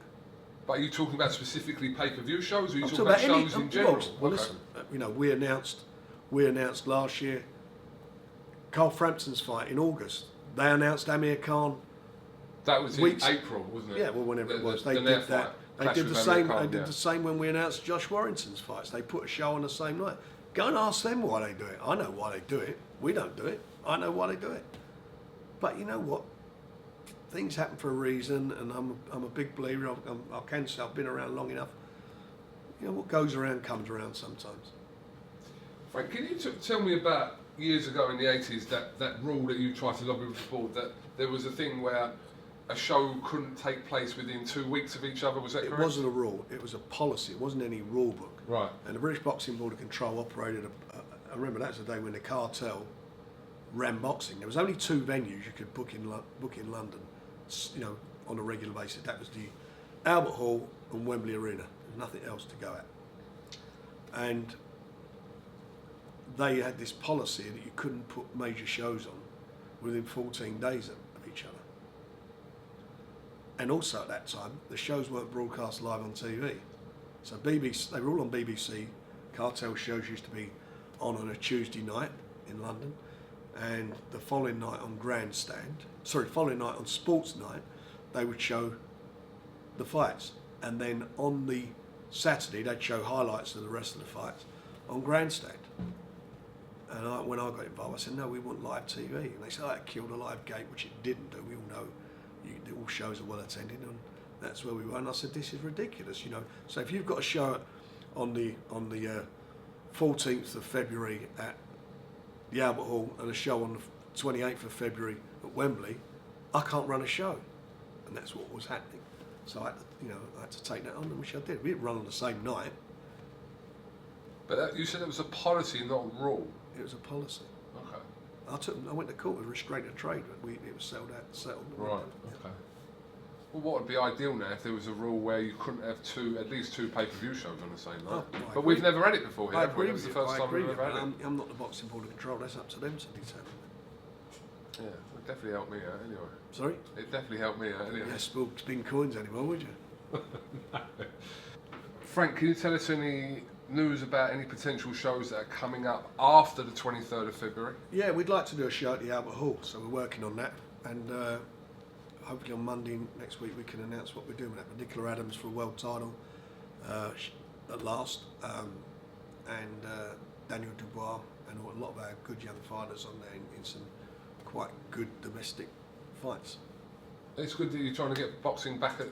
But are you talking about specifically pay-per-view shows, or are you talking about shows in general? Well, listen, we announced last year Carl Frampton's fight in August. They announced Amir Khan. That was in April, wasn't it? Yeah, well, whenever it was, they did that. They did the same. They did the same when we announced Josh Warrington's fights. They put a show on the same night. Go and ask them why they do it. I know why they do it. We don't do it. I know why they do it. But you know what? Things happen for a reason, and I'm a big believer. I can say I've been around long enough. What goes around comes around sometimes. Frank, can you tell me about years ago in the 80s that rule that you tried to lobby with the board, that there was a thing where a show couldn't take place within 2 weeks of each other. Was that correct? It wasn't a rule. It was a policy. It wasn't any rule book. Right. And the British Boxing Board of Control operated. I remember that was the day when the cartel ran boxing. There was only 2 venues you could book in London, you know, on a regular basis. That was the Albert Hall and Wembley Arena. There's nothing else to go at. And they had this policy that you couldn't put major shows on within 14 days of each other. And also at that time, the shows weren't broadcast live on TV. So BBC, they were all on BBC. Cartel shows used to be on a Tuesday night in London, and the following night on following night on Sports Night, they would show the fights. And then on the Saturday, they'd show highlights of the rest of the fights on Grandstand. And when I got involved, I said, no, we want live TV. And they said, it killed a live gate, which it didn't do. We all know all shows are well attended, and that's where we were. And I said, this is ridiculous, you know. So if you've got a show on the 14th of February at the Albert Hall and a show on the 28th of February at Wembley, I can't run a show. And that's what was happening. So I had to take that on, which I did. We didn't run on the same night. But you said it was a policy, not a rule. It was a policy. Okay. I went to court with restraint of trade, but it was settled. Right. Okay. Well, what would be ideal now if there was a rule where you couldn't have at least two pay-per-view shows on the same night? But we've never had it before here. I agree It was with the you. first I time agree we've with ever you. had it. I'm not the Boxing Board of Control. That's up to them to determine. Yeah, it would definitely help me out anyway. Sorry? It definitely helped me out anyway. You don't spin coins anymore, would you? No. Frank, can you tell us any news about any potential shows that are coming up after the 23rd of February? Yeah, we'd like to do a show at the Albert Hall, so we're working on that. And hopefully on Monday next week we can announce what we're doing with that. Nicola Adams for a world title at last, and Daniel Dubois, and a lot of our good young fighters on there in some quite good domestic fights. It's good that you're trying to get boxing back at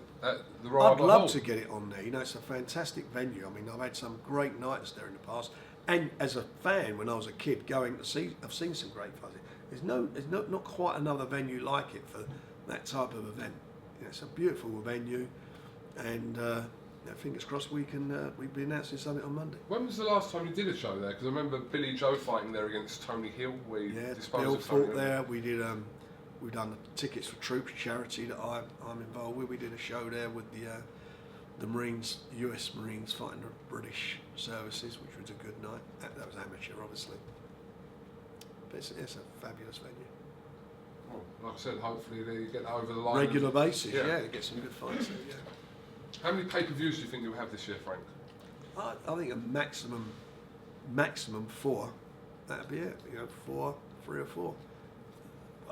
the Royal Albert I'd love Hall. to get it on there. You know, it's a fantastic venue. I mean, I've had some great nights there in the past, and as a fan, when I was a kid, I've seen some great fights. There's not quite another venue like it for that type of event. You know, it's a beautiful venue, and fingers crossed we'll be announcing something on Monday. When was the last time you did a show there? Because I remember Billy Joe fighting there against Tony Hill. Bill fought there. We did. We've done the Tickets for Troops charity that I'm involved with. We did a show there with the Marines, US Marines fighting the British services, which was a good night. That was amateur, obviously. But it's a fabulous venue. Well, like I said, hopefully you get that over the line. Regular basis, yeah, get some good fights there, yeah. How many pay-per-views do you think you'll have this year, Frank? I think a maximum 4. That'd be it. You know, 3 or 4.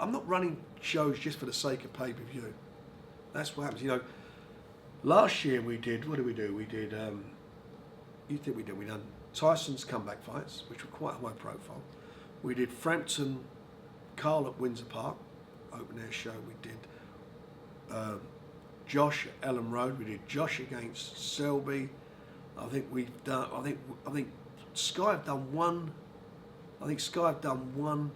I'm not running shows just for the sake of pay-per-view. That's what happens. You know, last year we did. What did we do? We did. We done Tyson's comeback fights, which were quite high profile. We did Frampton, Carl at Windsor Park, open air show. We did Josh at Ellen Road. We did Josh against Selby. I think Sky have done one. I think Sky have done one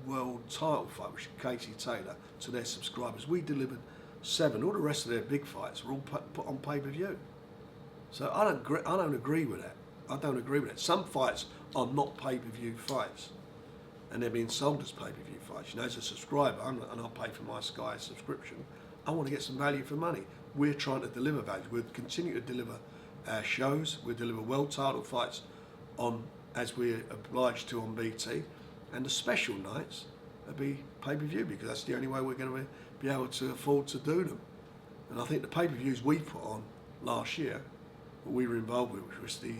world title fight, which is Casey Taylor, to their subscribers. We delivered 7. All the rest of their big fights were all put on pay-per-view. So I don't agree with that. I don't agree with that. Some fights are not pay-per-view fights, and they're being sold as pay-per-view fights. You know, as a subscriber, and I'll pay for my Sky subscription, I want to get some value for money. We're trying to deliver value. We'll continue to deliver our shows. We'll deliver world title fights as we're obliged to on BT. And the special nights will be pay-per-view, because that's the only way we're going to be able to afford to do them. And I think the pay-per-views we put on last year, what we were involved with, which was the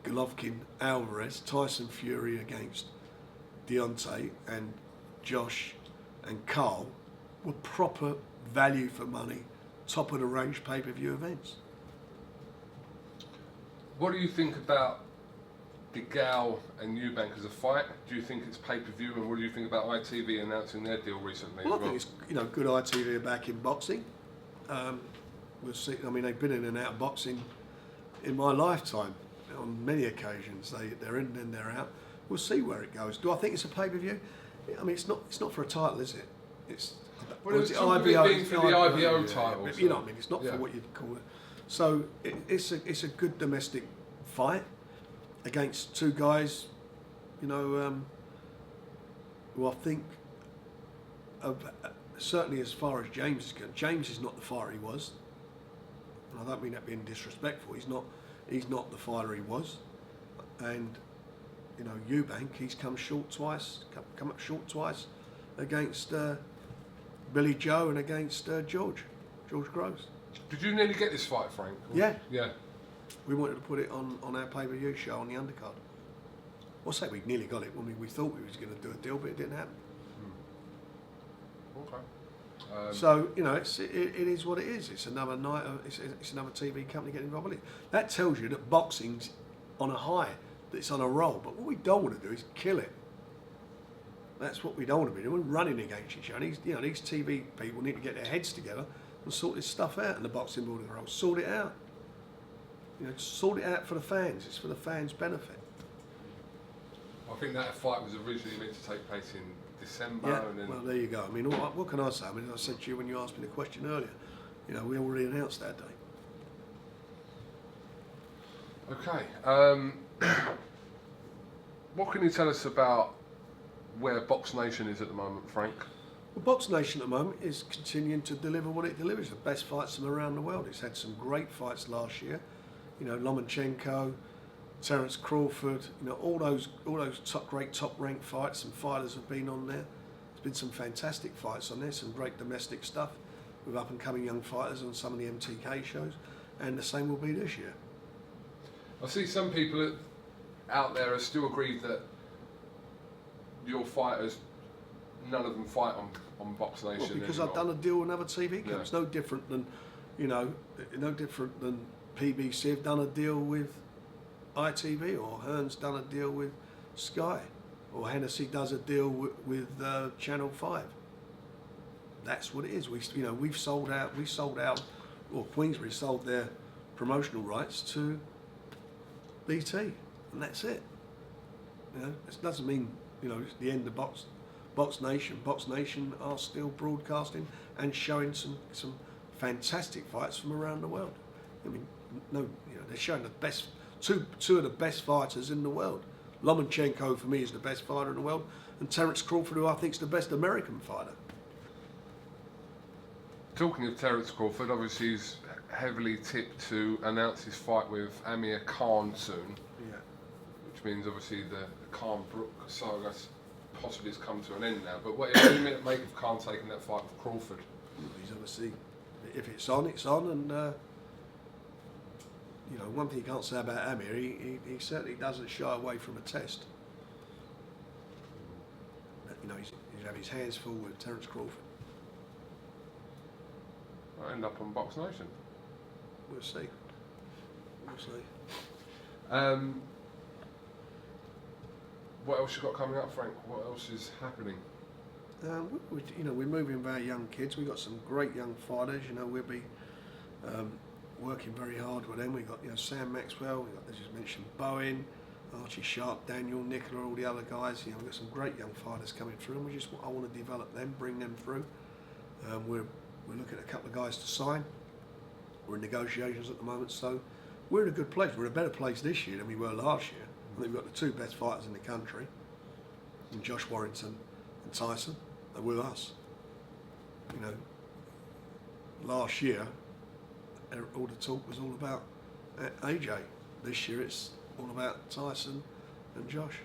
Golovkin-Alvarez, Tyson Fury against Deontay, and Josh and Carl, were proper value for money, top of the range pay-per-view events. What do you think about the Gal and Eubank as a fight? Do you think it's pay-per-view, and what do you think about ITV announcing their deal recently? Well, I think it's good ITV are back in boxing. We'll see. I mean, they've been in and out of boxing in my lifetime on many occasions. They're in and they're out. We'll see where it goes. Do I think it's a pay-per-view? I mean, it's not for a title, is it? It's Well, it's talking about it being for the IBO title. You know what I mean? It's not for what you'd call it. So it's a good domestic fight against two guys, you know, who I think, certainly as far as James is concerned, James is not the fighter he was. And I don't mean that being disrespectful. He's not the fighter he was. And you know, Eubank, he's come up short twice against Billy Joe and against George Groves. Did you nearly get this fight, Frank? Yeah. Yeah. We wanted to put it on our pay-per-view show on the undercard. I'll say we nearly got it when we thought we was going to do a deal, but it didn't happen. Okay. So you know, it is what it is. It's another night. It's another TV company getting involved with it. That tells you that boxing's on a high, that it's on a roll. But what we don't want to do is kill it. That's what we don't want to be doing. We're running against each other. These TV people need to get their heads together and sort this stuff out. And the boxing board of the roll, sort it out. You know, sort it out for the fans. It's for the fans' benefit. I think that fight was originally meant to take place in December. Yeah. And then Well, there you go. I mean, what can I say? I mean, I said to you when you asked me the question earlier. You know, we already announced that day. Okay. What can you tell us about where BoxNation is at the moment, Frank? Well, BoxNation at the moment is continuing to deliver what it delivers, the best fights from around the world. It's had some great fights last year. You know, Lomachenko, Terence Crawford, you know, all those great top ranked fights. Some fighters have been on there. There's been some fantastic fights on there, some great domestic stuff with up and coming young fighters on some of the MTK shows, and the same will be this year. I see some people out there are still aggrieved that your fighters, none of them fight on BoxNation. Well, because anymore. I've done a deal with another TV company. Yeah. It's no different than, you know, no different than PBC have done a deal with ITV, or Hearn's done a deal with Sky, or Hennessy does a deal with Channel 5. That's what it is. We've sold out, or Queensbury sold their promotional rights to BT, and that's it. You know, it doesn't mean, you know, it's the end of BoxNation. BoxNation are still broadcasting and showing some fantastic fights from around the world. I mean, they're showing the best, two of the best fighters in the world. Lomachenko for me is the best fighter in the world, and Terence Crawford, who I think is the best American fighter. Talking of Terence Crawford, obviously he's heavily tipped to announce his fight with Amir Khan soon. Yeah. Which means obviously the Khan-Brook saga possibly has come to an end now. But what do you make of Khan taking that fight with Crawford? He's obviously, if it's on, it's on, and you know, one thing you can't say about Amir, he certainly doesn't shy away from a test. You know, he's had his hands full with Terence Crawford. I'll end up on BoxNation. We'll see. We'll see. What else you got coming up, Frank? What else is happening? We're moving with our young kids. We've got some great young fighters. You know, we'll be working very hard with them. We've got, you know, Sam Maxwell. We've got, as you mentioned, Bowen, Archie Sharp, Daniel, Nicola, all the other guys. You know, we've got some great young fighters coming through, and I want to develop them, bring them through. We're looking at a couple of guys to sign. We're in negotiations at the moment, so we're in a good place. We're in a better place this year than we were last year. I think we've got the two best fighters in the country, in Josh Warrington and Tyson, and with us. You know, last year, all the talk was all about AJ. This year, it's all about Tyson and Josh.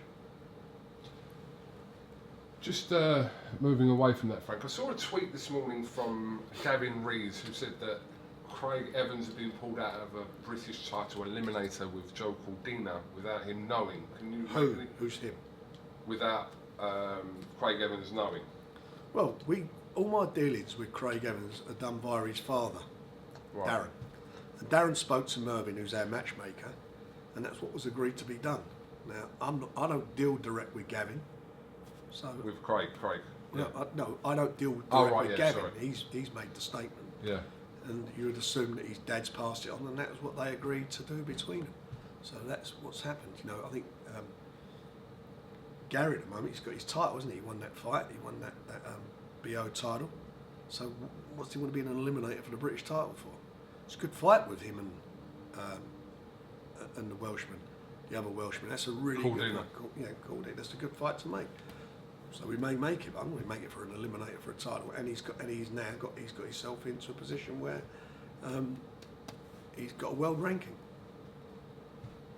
Just moving away from that, Frank, I saw a tweet this morning from Gavin Rees who said that Craig Evans had been pulled out of a British title eliminator with Joe Cordina without him knowing. Can you? Who's him? Without Craig Evans knowing. Well, all my dealings with Craig Evans are done via his father, Right. Darren. And Darren spoke to Mervyn, who's our matchmaker, and that's what was agreed to be done. Now, I don't deal direct with Gavin. So With Craig. Yeah. I don't deal direct with Gavin. Sorry. He's made the statement. Yeah. And you would assume that his dad's passed it on, and that was what they agreed to do between them. So that's what's happened. You know, I think Gary at the moment, he's got his title, hasn't he? He won that fight. He won that BO title. So what's he want to be an eliminator for the British title for? It's a good fight with him and the Welshman, the other Welshman. That's a really good fight. Caldina. That's a good fight to make. So we may make it. I'm going to make it for an eliminator for a title, and he's got himself into a position where he's got a world ranking.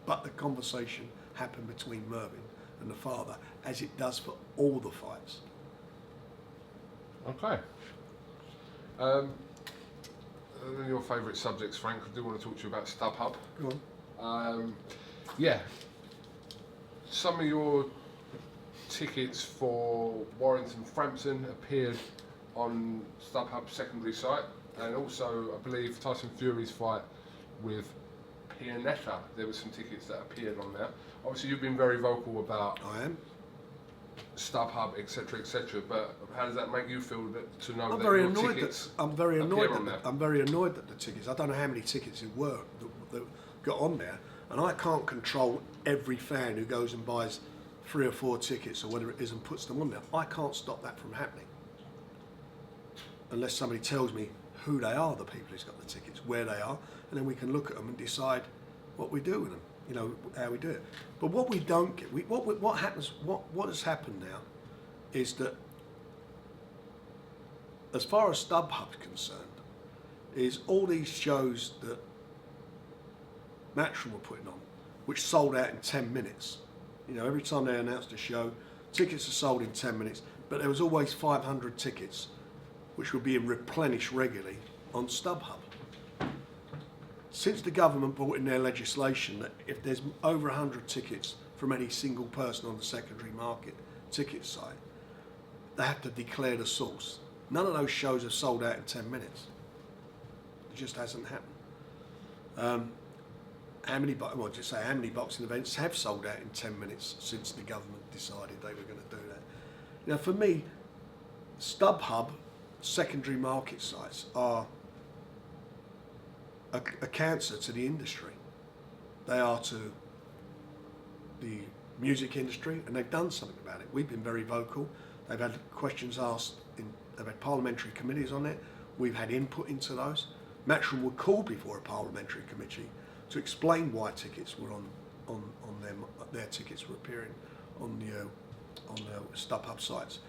But the conversation happened between Mervyn and the father, as it does for all the fights. Okay. Your favourite subjects, Frank. I do want to talk to you about Stub-Hub. Go on. Yeah. Some of your tickets for Warrington Frampton appeared on Stub-Hub's secondary site, and also I believe Tyson Fury's fight with Pianetta, there were some tickets that appeared on there. Obviously you've been very vocal about I am. Stub-Hub, etc., but how does that make you feel to know I'm that very your annoyed tickets that I'm very annoyed on that there? I'm very annoyed that the tickets. I don't know how many tickets it were that got on there, and I can't control every fan who goes and buys 3 or 4 tickets or whatever it is and puts them on there. I can't stop that from happening unless somebody tells me who they are, the people who's got the tickets, where they are, and then we can look at them and decide what we do with them. You know, how we do it. But what we don't get, what happens, what has happened now, is that as far as Stub-Hub's concerned, is all these shows that Matchroom were putting on, which sold out in 10 minutes. You know, every time they announced a show, tickets are sold in 10 minutes, but there was always 500 tickets, which were being replenished regularly on Stub-Hub. Since the government brought in their legislation that if there's over 100 tickets from any single person on the secondary market ticket site, they have to declare the source. None of those shows have sold out in 10 minutes. It just hasn't happened. How many boxing events have sold out in 10 minutes since the government decided they were going to do that? You know, for me, Stub-Hub secondary market sites are a cancer to the industry. They are to the music industry, and they've done something about it. We've been very vocal. They've had questions asked, they've had parliamentary committees on it. We've had input into those. Matchroom were called before a parliamentary committee to explain why tickets were on them. Their tickets were appearing on the Stub-Hub sites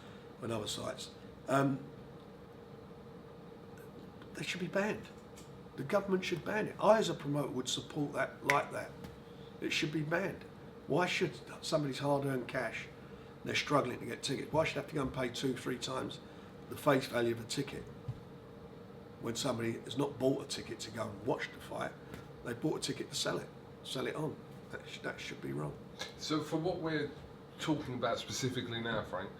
and other sites. They should be banned. The government should ban it. I, as a promoter, would support that like that. It should be banned. Why should somebody's hard-earned cash, they're struggling to get tickets, why should they have to go and pay 2-3 times the face value of a ticket when somebody has not bought a ticket to go and watch the fight? They bought a ticket to sell it on. That should be wrong. So for what we're talking about specifically now, Frank,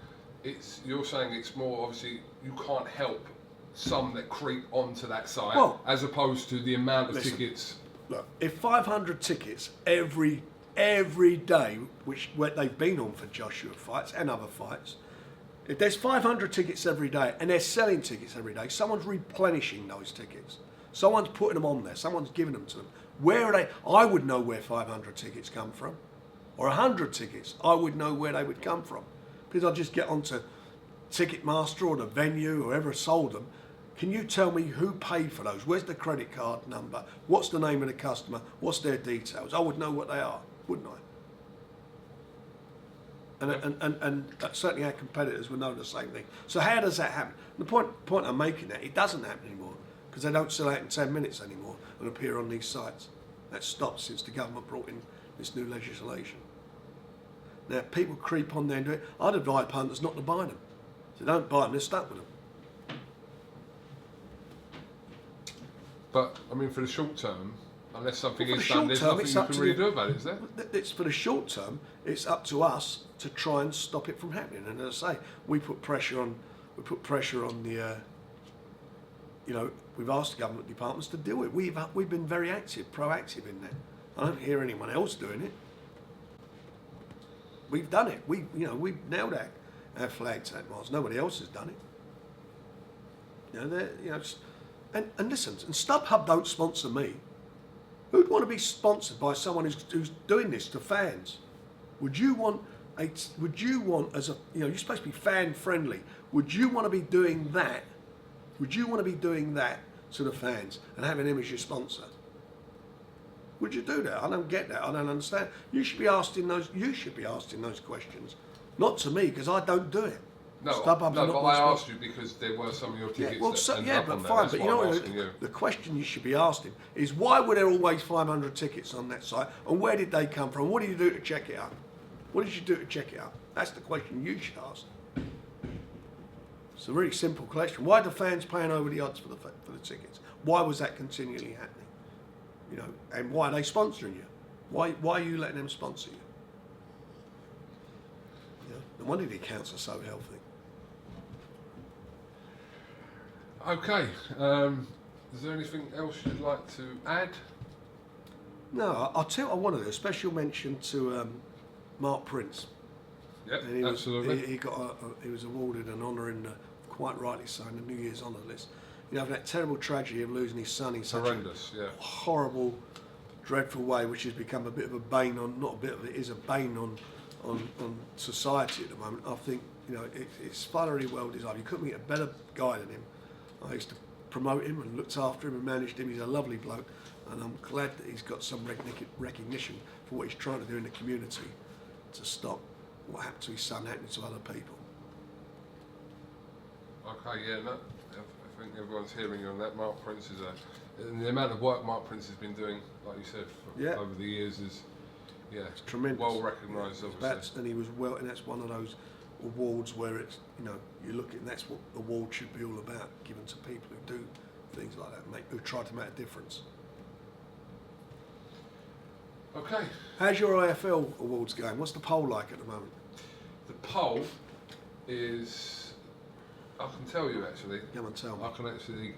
you're saying it's more, obviously, you can't help some that creep onto that site, as opposed to the amount of tickets. Look, if 500 tickets every day, where they've been on for Joshua fights and other fights, if there's 500 tickets every day and they're selling tickets every day, someone's replenishing those tickets. Someone's putting them on there. Someone's giving them to them. Where are they? I would know where 500 tickets come from, or 100 tickets. I would know where they would come from, because I'll just get onto Ticketmaster or the venue, or whoever sold them. Can you tell me who paid for those? Where's the credit card number? What's the name of the customer? What's their details? I would know what they are, wouldn't I? And certainly our competitors would know the same thing. So how does that happen? The point I'm making that it doesn't happen anymore, because they don't sell out in 10 minutes anymore and appear on these sites. That's stopped since the government brought in this new legislation. Now, people creep on there and do it. I'd advise punters not to buy them. So don't buy them, they're stuck with them. But, I mean, for the short term, unless something is done, there's nothing you can really do about it, is there? It's for the short term, it's up to us to try and stop it from happening. And as I say, we put pressure on the, we've asked the government departments to do it. We've been very proactive in that. I don't hear anyone else doing it. We've done it. We've nailed our flags at miles. Nobody else has done it. And listen, and Stub-Hub don't sponsor me. Who'd want to be sponsored by someone who's doing this to fans? Would you want would you want as a you're supposed to be fan friendly? Would you want to be doing that? Would you want to be doing that to the fans and having him as your sponsor? Would you do that? I don't get that. I don't understand. You should be asking those. You should be asking those questions, not to me because I don't do it. No, but I asked you because there were some of your tickets. But fine. But you know what? The question you should be asking is why were there always 500 tickets on that site, and where did they come from? What did you do to check it out? What did you do to check it out? That's the question you should ask. It's a really simple question. Why are the fans paying over the odds for the tickets? Why was that continually happening? And why are they sponsoring you? Why are you letting them sponsor you? No wonder the accounts are so healthy. Okay. Is there anything else you'd like to add? No, I'll tell you what I want to do. A special mention to Mark Prince. Yep, and absolutely. He was awarded an honour in, quite rightly so, in the New Year's honour list. That terrible tragedy of losing his son in such a horrible, dreadful way, which has become a bit of a bane on, not a bit of it, is a bane on society at the moment. I think, it's thoroughly well deserved. You couldn't get a better guy than him. I used to promote him and looked after him and managed him. He's a lovely bloke, and I'm glad that he's got some recognition for what he's trying to do in the community to stop what happened to his son happening to other people. Okay, I think everyone's hearing you on that. Mark Prince and the amount of work Mark Prince has been doing, like you said, over the years is, it's tremendous. Well recognised, obviously. And he was and that's one of those awards where it's, you look at, and that's what the award should be all about, given to people who do things like that, who try to make a difference. Okay. How's your IFL awards going? What's the poll like at the moment? The poll is, I can tell you actually. Come on, tell me. I can actually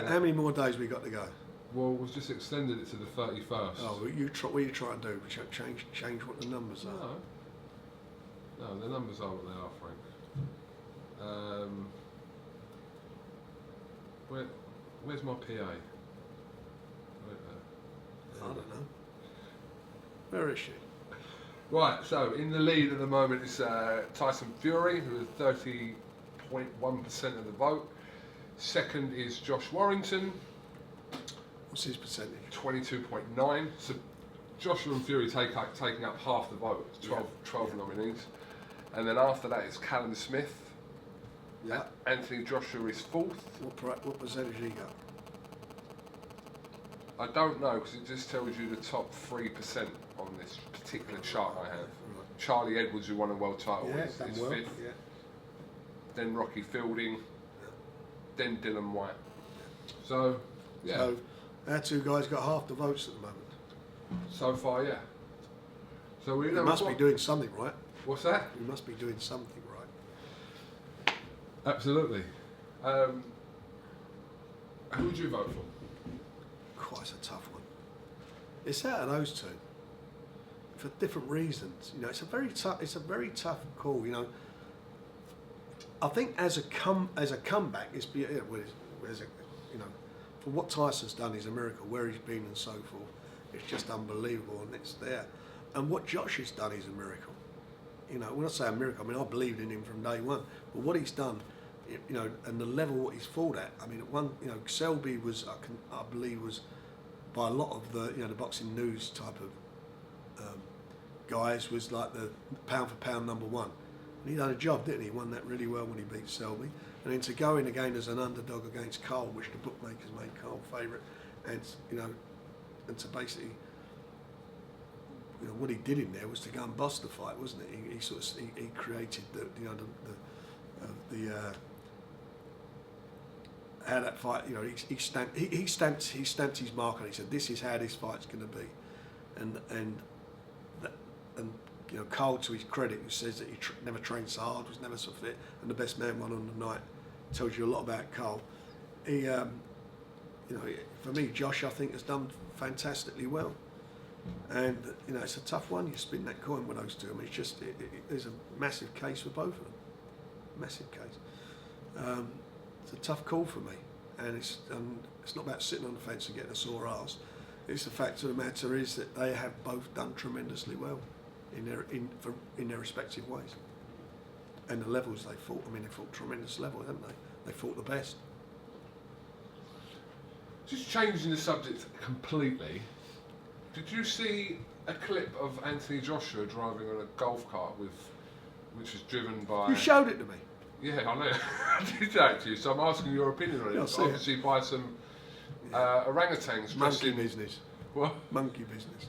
How many more days we got to go? Well, we've just extended it to the 31st. Oh, what are you trying to do? Change what the numbers are? No, the numbers are what they are, Frank. Where's my PA? I don't know. Where is she? Right, so in the lead at the moment is Tyson Fury, who is 30.1% of the vote. Second is Josh Warrington. What's his percentage? 22.9. So Joshua and Fury taking up half the vote. 12 nominees. And then after that is Callum Smith. Yeah. Anthony Joshua is fourth. What percentage he got? I don't know, because it just tells you the top 3% on this particular chart I have. Right. Charlie Edwards, who won a world title, is fifth. Yeah. Then Rocky Fielding. Then Dylan White. So, So, our two guys got half the votes at the moment. So far, yeah. So we must be doing something right. What's that? We must be doing something right. Absolutely. Who would you vote for? It's a tough one. It's out of those two for different reasons. It's a very tough call. I think as a comeback, for what Tyson's done is a miracle. Where he's been and so forth, it's just unbelievable, and it's there. And what Josh has done is a miracle. When I say a miracle, I mean I believed in him from day one. But what he's done, and the level what he's fought at. I mean, at one, Selby was, I believe, was by a lot of the boxing news type of guys, was like the pound for pound number one. And he done a job, didn't he? He won that really well when he beat Selby. And then to go in again as an underdog against Cole, which the bookmakers made Cole favourite, and and to basically, what he did in there was to go and bust the fight, wasn't it? He created how that fight, he stamped his mark on it. He said, "This is how this fight's going to be," and Cole, to his credit, who says that he never trained so hard, was never so fit, and the best man won on the night, tells you a lot about Cole. He, for me, Josh, I think, has done fantastically well, and it's a tough one. You spin that coin with those two. I mean, it's just there's a massive case for both of them, massive case. It's a tough call for me, and it's not about sitting on the fence and getting a sore arse. It's the fact of the matter is that they have both done tremendously well in their respective ways. And the levels they fought, I mean, they fought tremendous level, haven't they? They fought the best. Just changing the subject completely, did you see a clip of Anthony Joshua driving on a golf cart which was driven by... You showed it to me. Yeah, I know. I did actually, so I'm asking your opinion on it. Yeah, Obviously by some orangutans. Monkey business. What? Monkey business.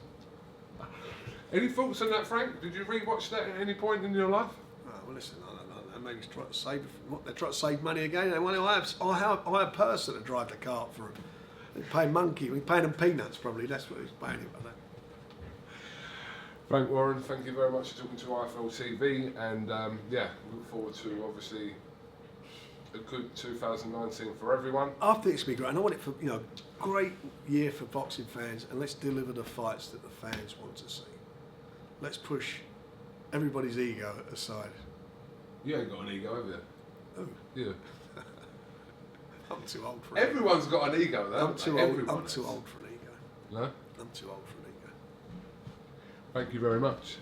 Any thoughts on that, Frank? Did you rewatch that at any point in your life? Oh, well, listen, I don't know. Maybe he's trying to save. What, they're trying to save money again. They want to hire a person to drive the cart for him. They pay monkey. We're paying them peanuts probably. That's what he's paying him. I know. Frank Warren, thank you very much for talking to IFL TV, and yeah, look forward to obviously a good 2019 for everyone. I think it's going to be great, and I want it for great year for boxing fans, and let's deliver the fights that the fans want to see. Let's push everybody's ego aside. You ain't got an ego, have you? Oh. Yeah. I'm too old for it. Everyone's got an ego, though. I'm too old for an ego. No? I'm too old for an ego. Thank you very much.